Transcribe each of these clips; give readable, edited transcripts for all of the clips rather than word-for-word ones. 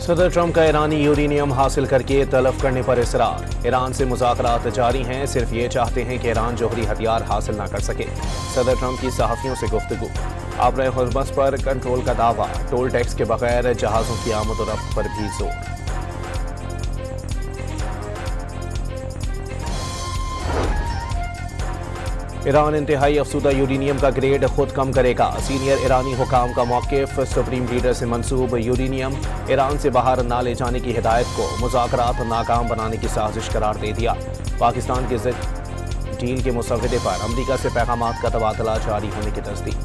صدر ٹرمپ کا ایرانی یورینیم حاصل کرکے تلف کرنے پر اصرار۔ ایران سے مذاکرات جاری ہیں، صرف یہ چاہتے ہیں کہ ایران جوہری ہتھیار حاصل نہ کر سکے۔ صدر ٹرمپ کی صحافیوں سے گفتگو۔ آبرۂ ہرمز پر کنٹرول کا دعویٰ، ٹول ٹیکس کے بغیر جہازوں کی آمد و رفت پر بھی زور۔ ایران انتہائی افزودہ یورینیم کا گریڈ خود کم کرے گا، سینئر ایرانی حکام کا موقف۔ سپریم لیڈر سے منسوب یورینیم ایران سے باہر نہ لے جانے کی ہدایت کو مذاکرات ناکام بنانے کی سازش قرار دے دیا۔ پاکستان کے ضد ڈیل کے مسودے پر امریکہ سے پیغامات کا تبادلہ جاری ہونے کی تصدیق۔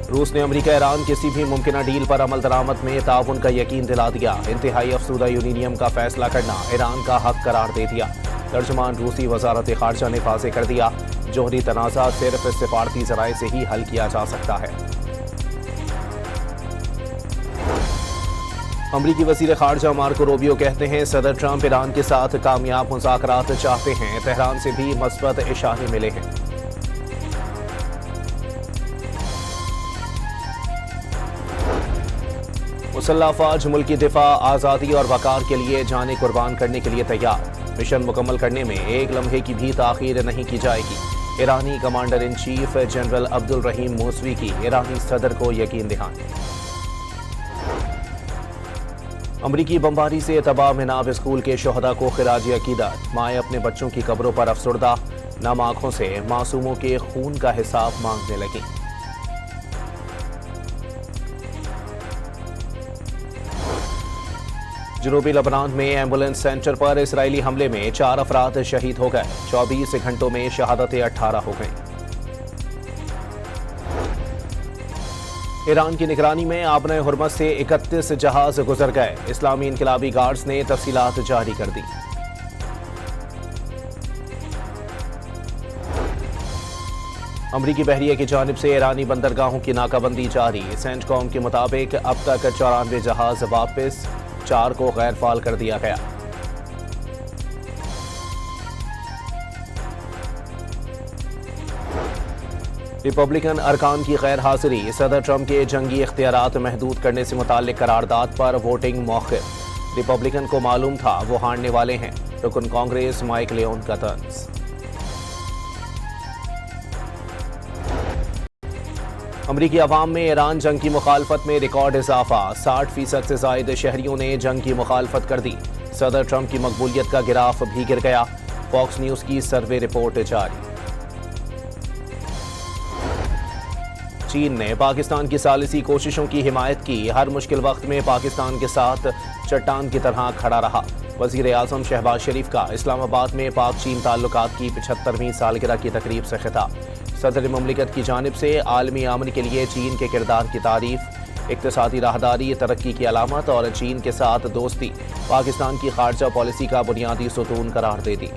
روس نے امریکہ ایران کسی بھی ممکنہ ڈیل پر عمل درآمد میں تعاون کا یقین دلا دیا۔ انتہائی افزودہ یورینیم کا فیصلہ کرنا ایران کا حق قرار دے دیا۔ ترجمان روسی وزارت خارجہ نے واضح کر دیا، جوہری تنازع صرف سفارتی ذرائع سے ہی حل کیا جا سکتا ہے۔ امریکی وزیر خارجہ مارکو روبیو کہتے ہیں صدر ٹرمپ ایران کے ساتھ کامیاب مذاکرات چاہتے ہیں، تہران سے بھی مثبت اشارے ملے ہیں۔ مسلح افواج ملکی دفاع، آزادی اور وقار کے لیے جانیں قربان کرنے کے لیے تیار۔ مشن مکمل کرنے میں ایک لمحے کی بھی تاخیر نہیں کی جائے گی۔ ایرانی commander in chief general Abdul Rahim Moosavi کی ایرانی صدر کو یقین دہانی۔ امریکی بمباری سے تباہ مناب اسکول کے شہداء کو خراج عقیدت، مائیں اپنے بچوں کی قبروں پر افسردہ، نم آنکھوں سے معصوموں کے خون کا حساب مانگنے لگیں۔ جنوبی لبنان میں ایمبولینس سینٹر پر اسرائیلی حملے میں 4 افراد شہید ہو گئے، 24 گھنٹوں میں شہادتیں 18 ہو گئیں۔ ایران کی نگرانی میں آبرۂ ہرمز سے 31 جہاز گزر گئے، اسلامی انقلابی گارڈز نے تفصیلات جاری کر دی۔ امریکی بحریہ کی جانب سے ایرانی بندرگاہوں کی ناکہ بندی جاری، سینٹ کام کے مطابق اب تک 94 جہاز واپس، 4 کو غیر فعال کر دیا گیا۔ ریپبلکن ارکان کی غیر حاضری، صدر ٹرمپ کے جنگی اختیارات محدود کرنے سے متعلق قرارداد پر ووٹنگ موخر۔ ریپبلکن کو معلوم تھا وہ ہارنے والے ہیں، رکن کانگریس مائک لیون کا طنز۔ امریکی عوام میں ایران جنگ کی مخالفت میں ریکارڈ اضافہ، 60% سے زائد شہریوں نے جنگ کی مخالفت کر دی۔ صدر ٹرمپ کی مقبولیت کا گراف بھی گر گیا، فاکس نیوز کی سروے رپورٹ جاری۔ چین نے پاکستان کی ثالثی کوششوں کی حمایت کی، ہر مشکل وقت میں پاکستان کے ساتھ چٹان کی طرح کھڑا رہا۔ وزیر اعظم شہباز شریف کا اسلام آباد میں پاک چین تعلقات کی 75ویں سالگرہ کی تقریب سے خطاب۔ صدر مملکت کی جانب سے عالمی امن کے لیے چین کے کردار کی تعریف، اقتصادی راہداری ترقی کی علامت اور چین کے ساتھ دوستی پاکستان کی خارجہ پالیسی کا بنیادی ستون قرار دے دی۔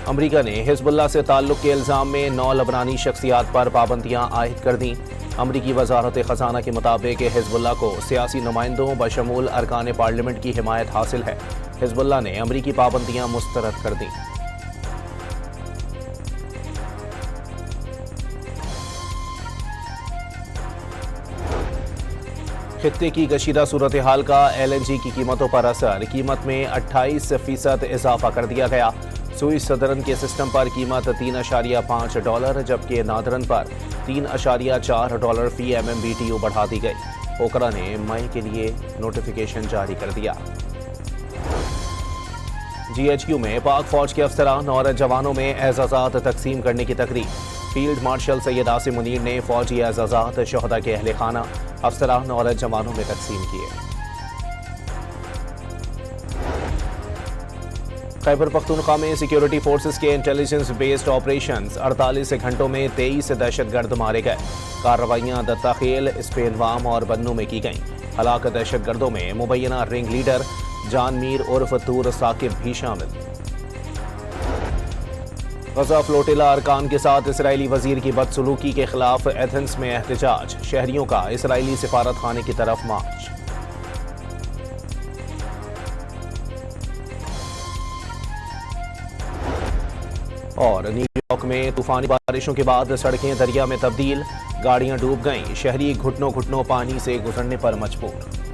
امریکہ نے حزب اللہ سے تعلق کے الزام میں 9 لبنانی شخصیات پر پابندیاں عائد کر دیں۔ امریکی وزارت خزانہ کے مطابق حزب اللہ کو سیاسی نمائندوں بشمول ارکان پارلیمنٹ کی حمایت حاصل ہے۔ حزب اللہ نے امریکی پابندیاں مسترد کر دیں۔ خطے کی کشیدہ صورتحال کا ایل این جی کی قیمتوں پر اثر، قیمت میں 28% اضافہ کر دیا گیا۔ سوئس سدرن کے سسٹم پر قیمت $3.5 جبکہ نادرن پر $3.4 فی MMBTU بڑھا دی گئی۔ اوکرا نے مئی کے لیے نوٹیفیکیشن جاری کر دیا۔ GHQ میں پاک فوج کے افسران اور جوانوں میں اعزازات تقسیم کرنے کی تقریب، فیلڈ مارشل سید عاصم منیر نے فوجی اعزازات شہداء کے اہل خانہ، افسران اور جوانوں میں تقسیم کیے۔ خیبر پختونخوا میں سیکیورٹی فورسز کے انٹیلیجنس بیسڈ آپریشنز، 48 گھنٹوں میں 23 دہشت گرد مارے گئے۔ کارروائیاں دتا خیل، اسپینوام اور بنوں میں کی گئیں۔ ہلاک دہشت گردوں میں مبینہ رنگ لیڈر جان میر عرف تور ثاقب بھی شامل۔ غزہ فلوٹیلا ارکان کے ساتھ اسرائیلی وزیر کی بدسلوکی کے خلاف ایتھنز میں احتجاج، شہریوں کا اسرائیلی سفارت خانے کی طرف مارچ۔ اور نیو یارک ملک میں طوفانی بارشوں کے بعد سڑکیں دریا میں تبدیل، گاڑیاں ڈوب گئیں، شہری گھٹنوں گھٹنوں پانی سے گزرنے پر مجبور۔